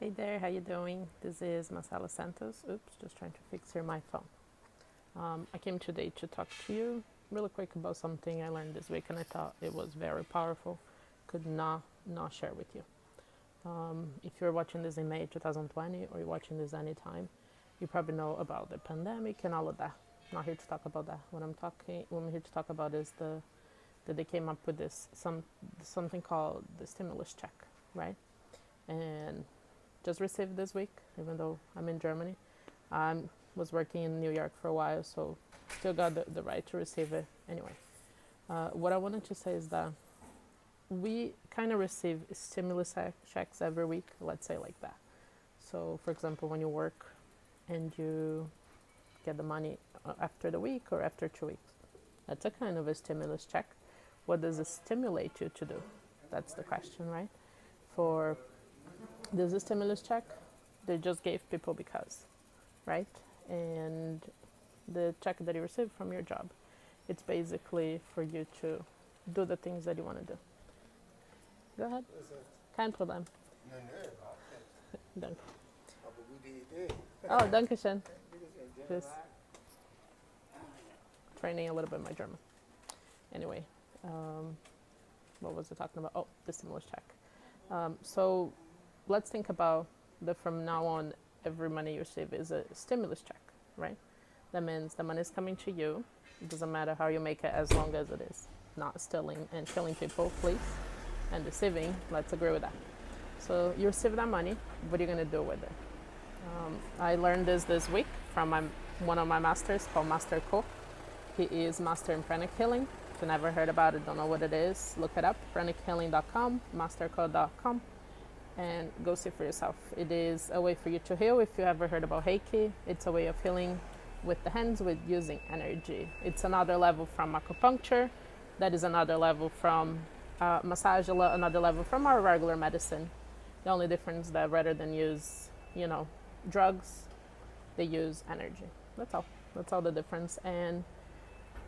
Hey there, how you doing? This is Macela Santos. Oops, just trying to fix here my phone. I came today to talk to you really quick about something I learned this week, and I thought it was very powerful. Could not share with you. If you're watching this in May 2020 or you're watching this anytime, you probably know about the pandemic and all of that. Not here to talk about that. What I'm here to talk about is that they came up with something called the stimulus check, right? And just received this week, even though I'm in Germany. I was working in New York for a while, so still got the right to receive it anyway. What I wanted to say is that we kind of receive stimulus checks every week, let's say like that. So, for example, when you work and you get the money after the week or after 2 weeks, that's a kind of a stimulus check. What does it stimulate you to do? That's the question, right? For this stimulus check, they just gave people because, right? And the check that you receive from your job, it's basically for you to do the things that you want to do. Go ahead. Kein Problem. Danke. Oh, danke schön. Just training a little bit my German. Anyway, what was I talking about? Oh, the stimulus check. So let's think about that from now on, every money you receive is a stimulus check, right? That means the money is coming to you. It doesn't matter how you make it as long as it is not stealing and killing people, please, and deceiving. Let's agree with that. So you receive that money. What are you going to do with it? I learned this week from one of my masters called Master Ko. He is master in pranic healing. If you never heard about it, don't know what it is, look it up, pranichealing.com, masterco.com, and go see for yourself. It is a way for you to heal. If you ever heard about Reiki, it's a way of healing with the hands, with using energy. It's another level from acupuncture. That is another level from massage, another level from our regular medicine. The only difference that rather than use, drugs, they use energy. That's all. That's all the difference. And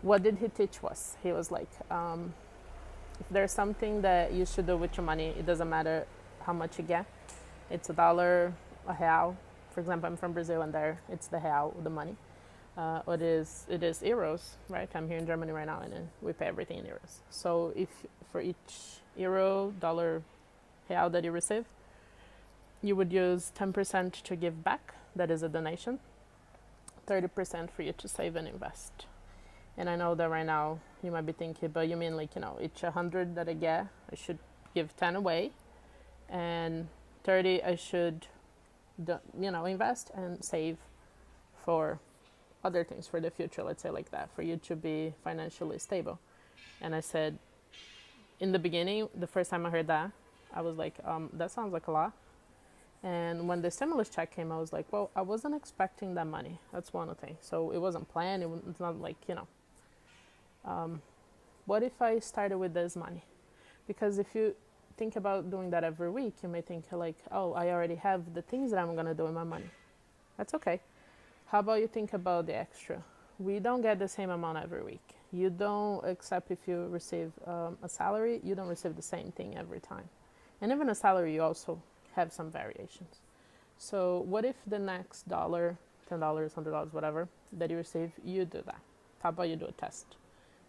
what did he teach us? He was like, if there's something that you should do with your money, it doesn't matter how much you get. It's $1, a real. For example, I'm from Brazil, and there it's the real, the money. It is euros, right? I'm here in Germany right now, and we pay everything in euros. So if for each euro, dollar, real that you receive, you would use 10% to give back. That is a donation. 30% for you to save and invest. And I know that right now you might be thinking, but you mean each 100 that I get, I should give 10 away, and 30 I should, invest and save for other things for the future, let's say like that, for you to be financially stable. And I said, in the beginning, the first time I heard that, I was like, that sounds like a lot. And when the stimulus check came, I was like, well, I wasn't expecting that money. That's one thing. So it wasn't planned. It's not like, what if I started with this money? Because if you think about doing that every week, you may think like, oh, I already have the things that I'm going to do with my money. That's okay. How about you think about the extra? We don't get the same amount every week. You don't, except if you receive a salary, you don't receive the same thing every time. And even a salary, you also have some variations. So what if the next $10, $100, whatever, that you receive, you do that? How about you do a test?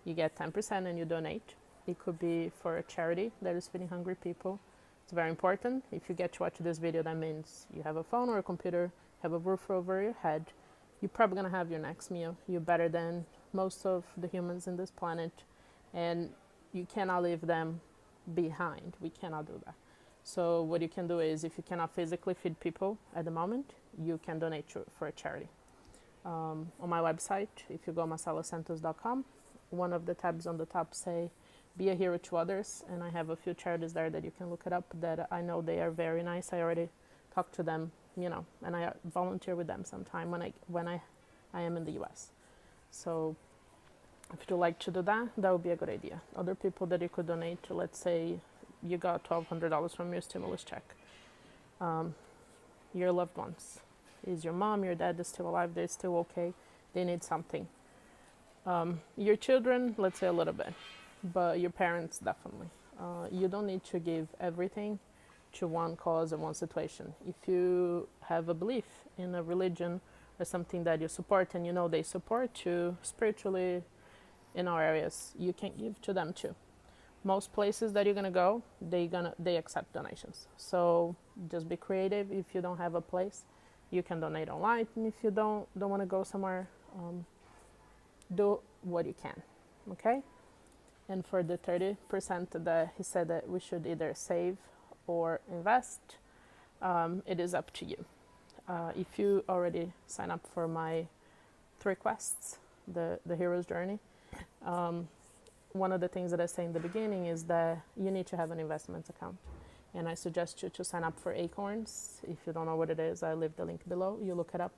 You get 10% and you donate. It could be for a charity that is feeding hungry people. It's very important. If you get to watch this video, that means you have a phone or a computer, have a roof over your head. You're probably going to have your next meal. You're better than most of the humans in this planet, and you cannot leave them behind. We cannot do that. So what you can do is, if you cannot physically feed people at the moment, you can donate for a charity. On my website, if you go macelasantos.com, one of the tabs on the top say, be a hero to others, and I have a few charities there that you can look it up that I know they are very nice. I already talked to them, and I volunteer with them sometime when I am in the US. So if you'd like to do that, that would be a good idea. Other people that you could donate to, let's say you got $1,200 from your stimulus check. Your loved ones. Is your mom, your dad is still alive, they're still okay, they need something. Your children, let's say a little bit, but your parents definitely. You don't need to give everything to one cause and one situation. If you have a belief in a religion or something that you support and you know they support you spiritually in our areas, you can give to them too. Most places that you're gonna go, they accept donations. So just be creative. If you don't have a place, you can donate online. And if you don't want to go somewhere, do what you can. Okay. And for the 30% that he said that we should either save or invest, it is up to you. If you already sign up for my 3 quests, the hero's journey, one of the things that I say in the beginning is that you need to have an investment account. And I suggest you to sign up for Acorns. If you don't know what it is, I leave the link below. You look it up.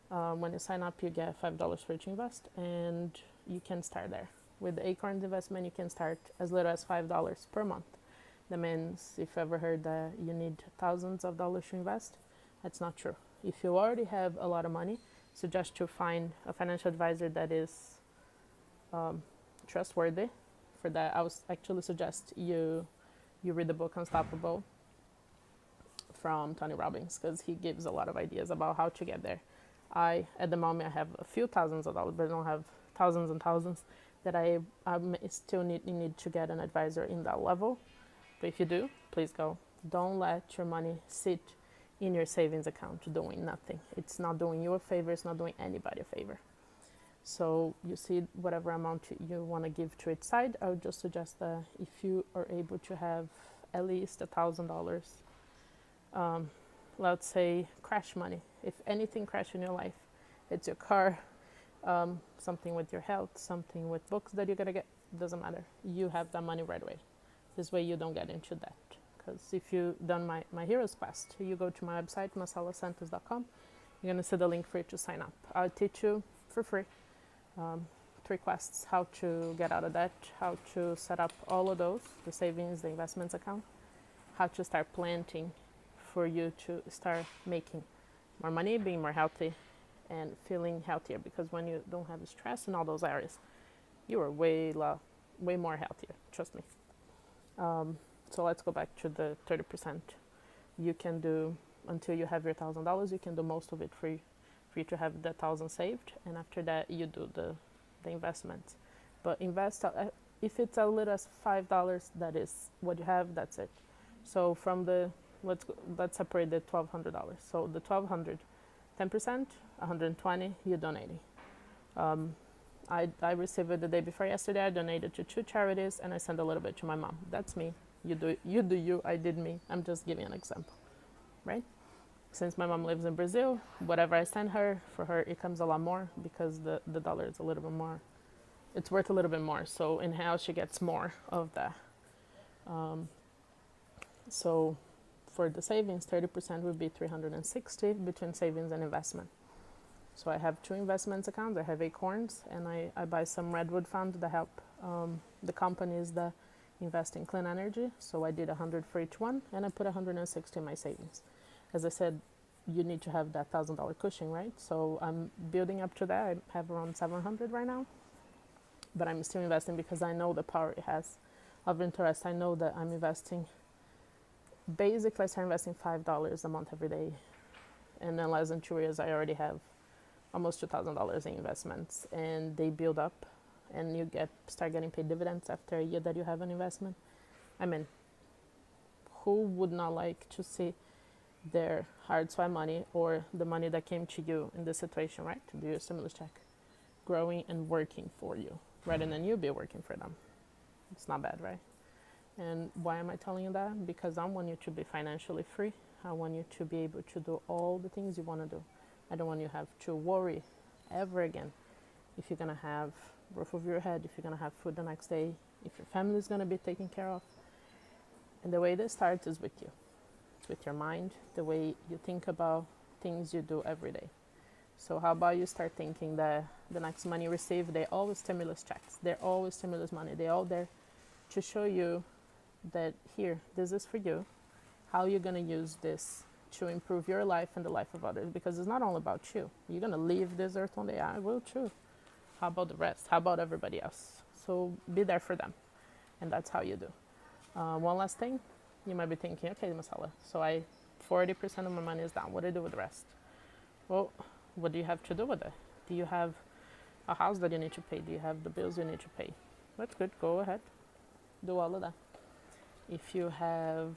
When you sign up, you get $5 for each invest, and you can start there. With the Acorns investment, you can start as little as $5 per month. That means if you ever heard that you need thousands of dollars to invest, that's not true. If you already have a lot of money, suggest you find a financial advisor that is trustworthy. For that, I would actually suggest you read the book Unstoppable from Tony Robbins, because he gives a lot of ideas about how to get there. At the moment, I have a few thousands of dollars, but I don't have thousands and thousands that I still need to get an advisor in that level. But if you do, please go. Don't let your money sit in your savings account doing nothing. It's not doing you a favor. It's not doing anybody a favor. So you see whatever amount you want to give to each side. I would just suggest that if you are able to have at least $1,000, let's say crash money. If anything crash in your life, it's your car, something with your health, something with books that you're going to get, doesn't matter. You have that money right away. This way you don't get into debt. Because if you've done my Heroes Quest, you go to my website, macelasantos.com, you're going to see the link for you to sign up. I'll teach you for free 3 quests, how to get out of debt, how to set up all of those, the savings, the investments account, how to start planting for you to start making more money, being more healthy, and feeling healthier. Because when you don't have stress in all those areas, you are way more healthier, trust me. So let's go back to the 30%. You can do, until you have your $1,000, you can do most of it for you to have the 1,000 saved, and after that you do the investments. But invest, if it's as little as $5, that is what you have, that's it. So from the, let's separate the $1,200. So the $1,200, 10%, $120, you're donating. I received it the day before yesterday. I donated to 2 charities, and I sent a little bit to my mom. That's me. You do you, I did me. I'm just giving an example, right? Since my mom lives in Brazil, whatever I send her, for her it comes a lot more, because the dollar is a little bit more, it's worth a little bit more. So in house she gets more of that. So for the savings, 30% would be $360 between savings and investment. So I have 2 investments accounts. I have Acorns, and I buy some redwood funds that help the companies that invest in clean energy. So I did 100 for each one, and I put 160 in my savings. As I said, you need to have that $1,000 cushion, right? So I'm building up to that. I have around 700 right now, but I'm still investing because I know the power it has of interest. I know that I'm investing, basically I start investing $5 a month every day, and in less than 2 years I already have almost $2,000 in investments, and they build up, and you start getting paid dividends after a year that you have an investment. I mean, who would not like to see their hard-sweat money, or the money that came to you in this situation, right, to do your stimulus check, growing and working for you, rather than you be working for them? It's not bad, right? And why am I telling you that? Because I want you to be financially free. I want you to be able to do all the things you want to do. I don't want you to have to worry ever again if you're going to have roof over your head, if you're going to have food the next day, if your family is going to be taken care of. And the way this starts is with you. It's with your mind, the way you think about things you do every day. So how about you start thinking that the next money you receive, they're always stimulus checks. They're always stimulus money. They're all there to show you that here, this is for you, how you're going to use this to improve your life and the life of others, because it's not all about you. You're going to leave this earth one day. I will too. How about the rest? How about everybody else? So be there for them. And that's how you do. One last thing. You might be thinking, okay, Macela, so 40% of my money is down. What do I do with the rest? Well, what do you have to do with it? Do you have a house that you need to pay? Do you have the bills you need to pay? That's good. Go ahead. Do all of that. If you have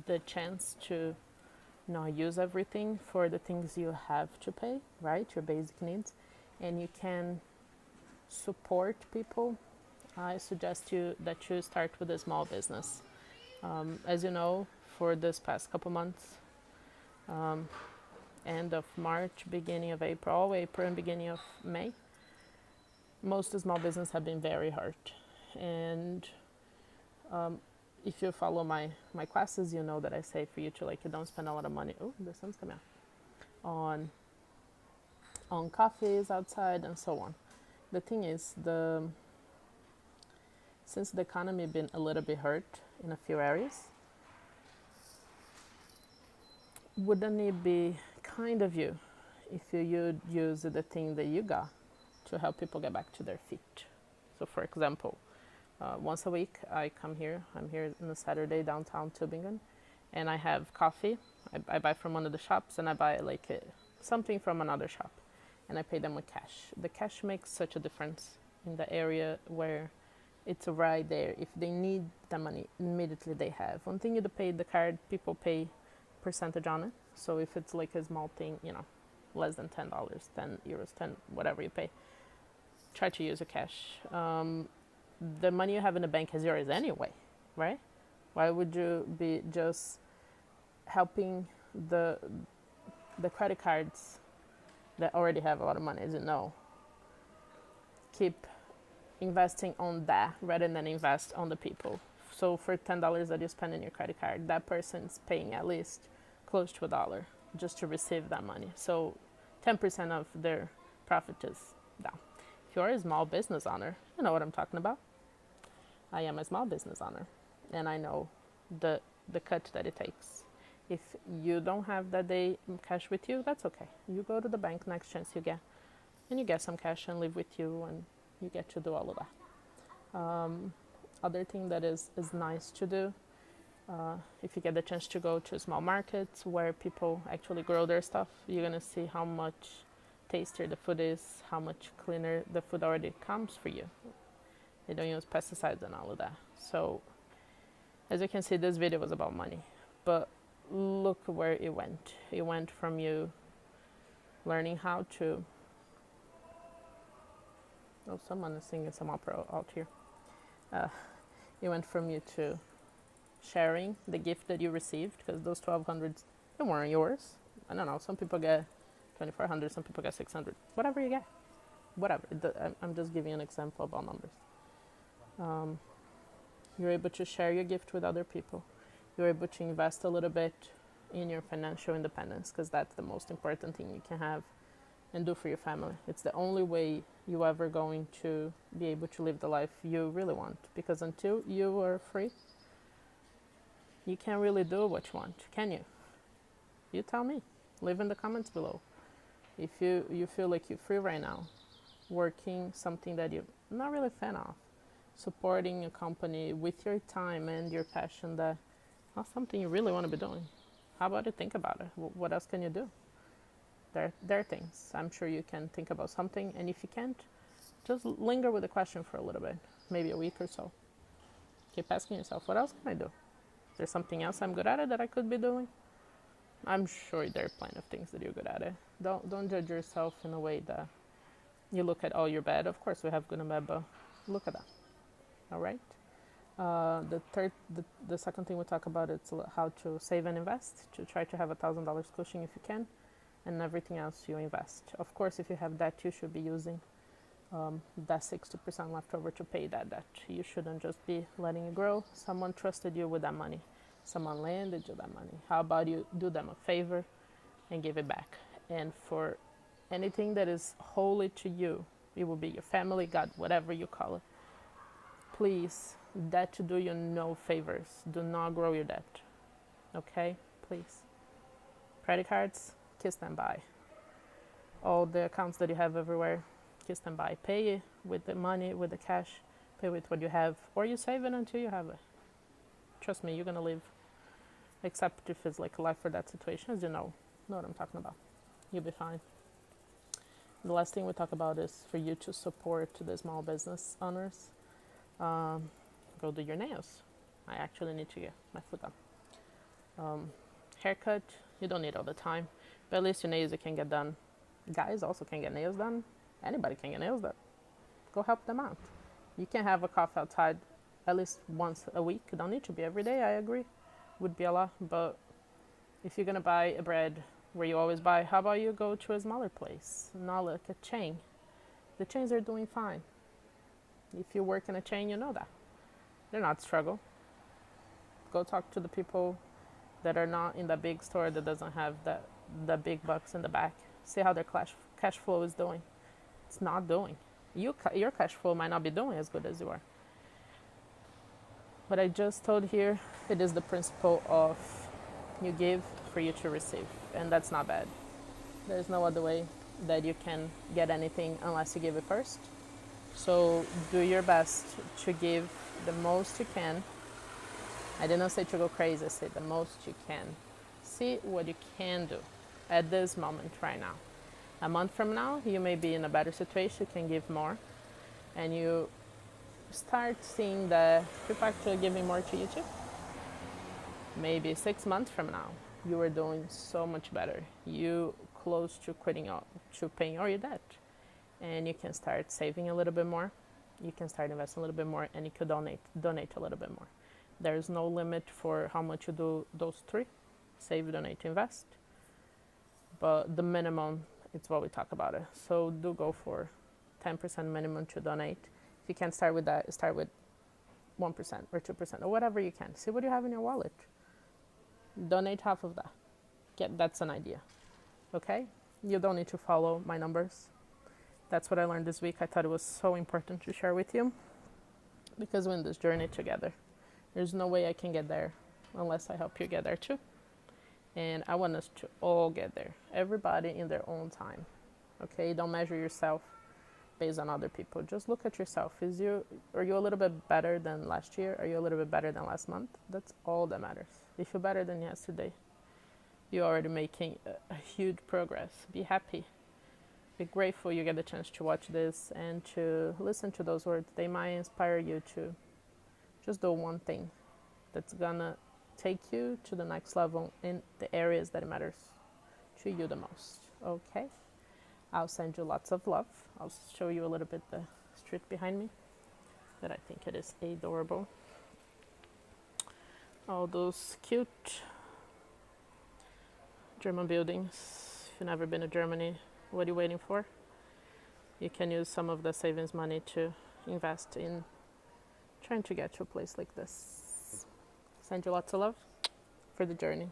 the chance to not use everything for the things you have to pay, right? Your basic needs, and you can support people, I suggest that you start with a small business. As you know, for this past couple months, end of March, beginning of April and beginning of May, most small business have been very hurt. And if you follow my classes, you know that I say for you to you don't spend a lot of money. Oh, the sun's coming out. On coffees outside and so on. The thing is, since the economy been a little bit hurt in a few areas, wouldn't it be kind of you if you use the thing that you got to help people get back to their feet? So, for example, once a week I come here. I'm here on a Saturday downtown Tübingen, and I have coffee. I buy from one of the shops, and I buy something from another shop, and I pay them with cash. The cash makes such a difference in the area where it's right there. If they need the money, immediately they have. One thing you to pay the card, people pay percentage on it. So if it's a small thing, less than $10, 10 euros, 10, whatever you pay, try to use a cash. The money you have in the bank is yours anyway, right? Why would you be just helping the credit cards that already have a lot of money, as you know? Keep investing on that rather than invest on the people. So for $10 that you spend in your credit card, that person's paying at least close to $1 just to receive that money. So 10% of their profit is down. If you're a small business owner, you know what I'm talking about. I am a small business owner, and I know the cut that it takes. If you don't have that day cash with you, that's okay. You go to the bank next chance you get, and you get some cash and live with you, and you get to do all of that. Other thing that is nice to do, if you get the chance to go to small markets where people actually grow their stuff, you're gonna see how much tastier the food is, how much cleaner the food already comes for you. They don't use pesticides and all of that. So, as you can see, this video was about money, but look where it went. It went from you learning how to... Oh, someone is singing some opera out here. It went from you to sharing the gift that you received, because those 1,200, they weren't yours. I don't know, some people get 2,400, some people get 600. Whatever you get. Whatever. I'm just giving an example about numbers. You're able to share your gift with other people. You're able to invest a little bit in your financial independence, because that's the most important thing you can have and do for your family. It's the only way you're ever going to be able to live the life you really want, because until you are free, you can't really do what you want, can you? You tell me. Leave in the comments below. If you feel like you're free right now, working something that you're not really a fan of, supporting a company with your time and your passion, that's not something you really want to be doing. How about you think about it? What else can you do? There are things. I'm sure you can think about something, and if you can't, just linger with the question for a little bit, maybe a week or so. Keep asking yourself, what else can I do? Is there something else I'm good at it that I could be doing? I'm sure there are plenty of things that you're good at it. Don't judge yourself in a way that you look at, oh, you're bad. Of course we have good and bad, but look at that. All right. The second thing we talk about is how to save and invest, to try to have $1,000 cushion if you can, and everything else you invest. Of course, if you have debt, you should be using that 60% left over to pay that debt. You shouldn't just be letting it grow. Someone trusted you with that money. Someone lended you that money. How about you do them a favor and give it back? And for anything that is holy to you, it will be your family, God, whatever you call it. Please, debt to do you no favors. Do not grow your debt. Okay? Please. Credit cards, kiss them bye. All the accounts that you have everywhere, kiss them bye. Pay it with the money, with the cash. Pay with what you have, or you save it until you have it. Trust me, you're gonna live. Except if it's like a life or death situation, as you know what I'm talking about. You'll be fine. The last thing we talk about is for you to support the small business owners. Go do your nails. I actually need to get my foot done. Haircut, you don't need all the time, but at least your nails you can get done. Guys also can get nails done. Anybody can get nails done. Go help them out. You can have a coffee outside at least once a week. It don't need to be every day, I agree. Would be a lot, but if you're gonna buy a bread where you always buy, how about you go to a smaller place, not like a chain? The chains are doing fine. If you work in a chain, you know that. They're not struggle. Go talk to the people that are not in the big store that doesn't have the big bucks in the back. See how their cash flow is doing. It's not doing. Your cash flow might not be doing as good as you are. What I just told here, it is the principle of you give for you to receive, and that's not bad. There's no other way that you can get anything unless you give it first. So do your best to give the most you can. I didn't say to go crazy, I said the most you can. See what you can do at this moment right now. A month from now, you may be in a better situation, you can give more, and you start seeing that people actually giving more to you too. Maybe 6 months from now, you are doing so much better. You close to to paying all your debt, and you can start saving a little bit more. You can start investing a little bit more, and you could donate a little bit more. There's no limit for how much you do those three: save, donate, invest. But the minimum, it's what we talk about it. So do go for 10% minimum to donate. If you can't start with that, start with 1% or 2% or whatever you can. See what you have in your wallet. Donate half of that. That's an idea. Okay? You don't need to follow my numbers. That's what I learned this week. I thought it was so important to share with you because we're in this journey together. There's no way I can get there unless I help you get there too. And I want us to all get there. Everybody in their own time. Okay? Don't measure yourself based on other people. Just look at yourself. Are you a little bit better than last year? Are you a little bit better than last month? That's all that matters. If you're better than yesterday, you're already making a huge progress. Be happy. Be grateful you get the chance to watch this and to listen to those words. They might inspire you to just do one thing that's gonna take you to the next level in the areas that matters to you the most. Okay? I'll send you lots of love. I'll show you a little bit the street behind me that I think it is adorable. All those cute German buildings. If you've never been to Germany, what are you waiting for? You can use some of the savings money to invest in trying to get to a place like this. Send you lots of love for the journey.